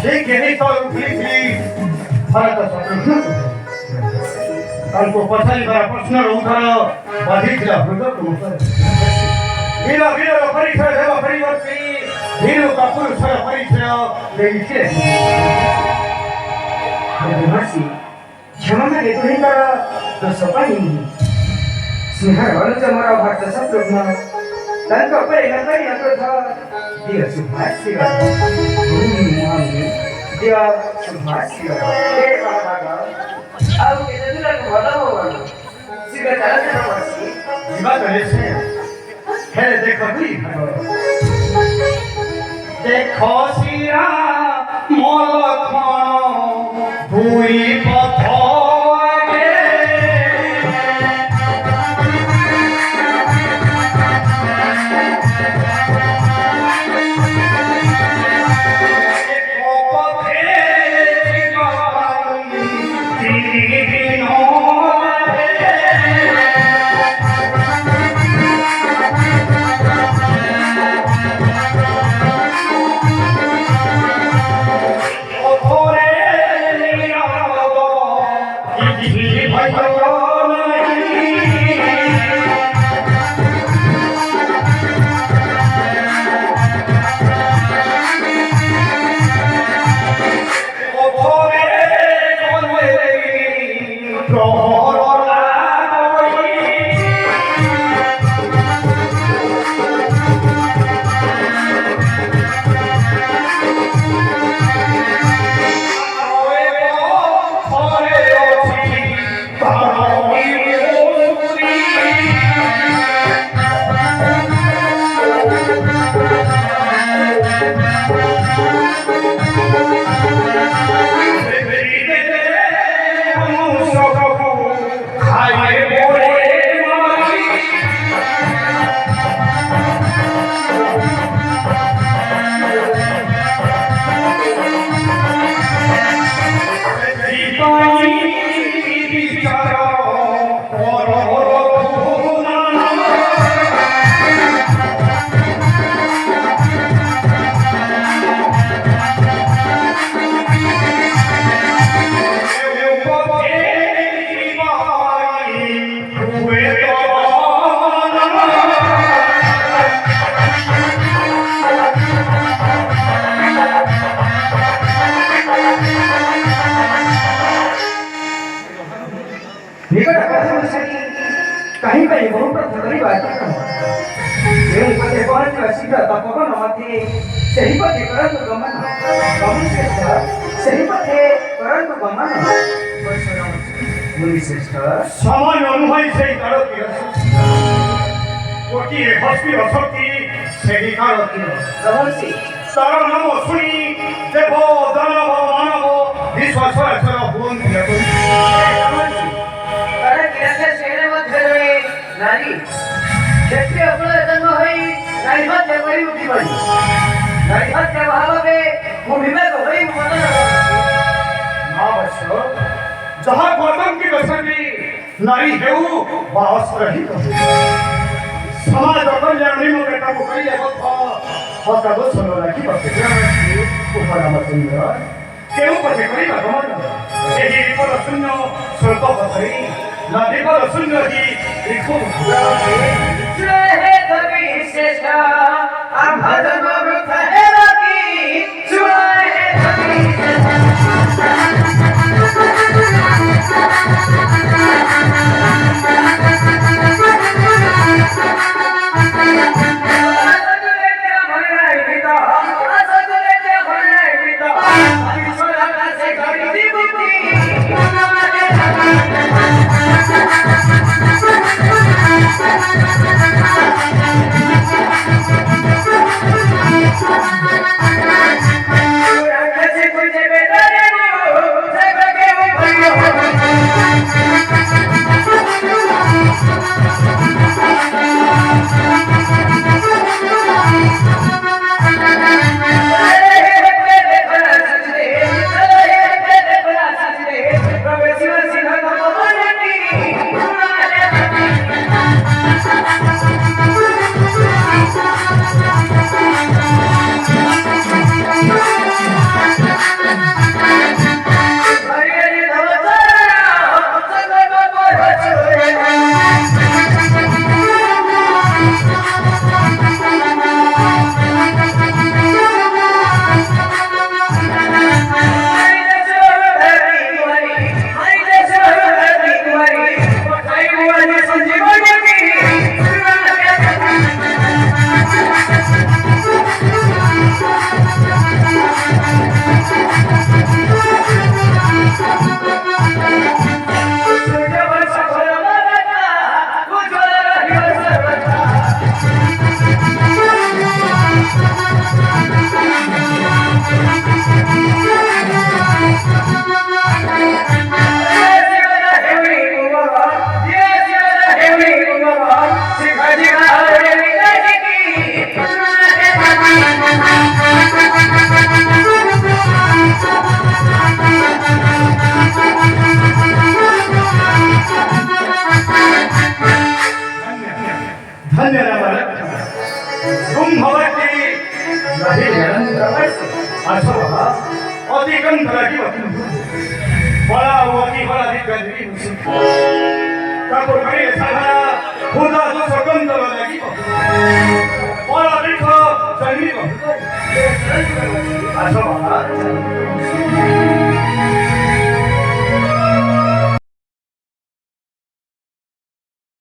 Che che to utilizzi farata sotto tanto passare per la prossima ronda badik la fruta come fare vira vira la paricia deva परिवर्ती vira kapur sara paricia देखे masih jangan ada itu hingga dosa ini sehingga orang jamara bahasa sabruna dan kau pernah kali aku tahu dia sudah sih dia sudah sih aku kita tu nak bodoh bodoh sih jalan jalan masih gimana sih है देखो भी देखो सिया मलखण दुई पथ कहीं कहीं बहुत थोड़ी बात है ये पते बहुत शीघ्र तपको नमते सही पते करन गमन गमन श्रेष्ठ सही पते करन गमन मुनि श्रेष्ठ समान अनुभव से करो कि कोटि हस्ती शक्ति से करो कि रमसी तार नाम सुनी देव दानव मानव विश्वास हुन नारी क्षेत्रीय अपना जन्म होई नारी हत्या करी उठी पड़ी नारी हत्या भावे भूमि में तो होई मन ना बच्चों जहाँ गौतम की बसंती नारी हेऊ वास रही समाज अपन जानी में बेटा को करी है बहुत का दो सुनो रखी बस ऊपर मत सुनिए केहू पते करी ना कमर यही रिपोर्ट सुनो सुनतो पतरी ना देखो सुनो की देखो है कभी श्रेष्ठ हम भजन वृथ है रखी सुनाए है कभी नाही निरंतर असं बघा अधिकंत लागी मला वती मला अधिकारी कापूर करी साधा खुदा जो सकंत लागी मला बिठ जन्मी असं बघा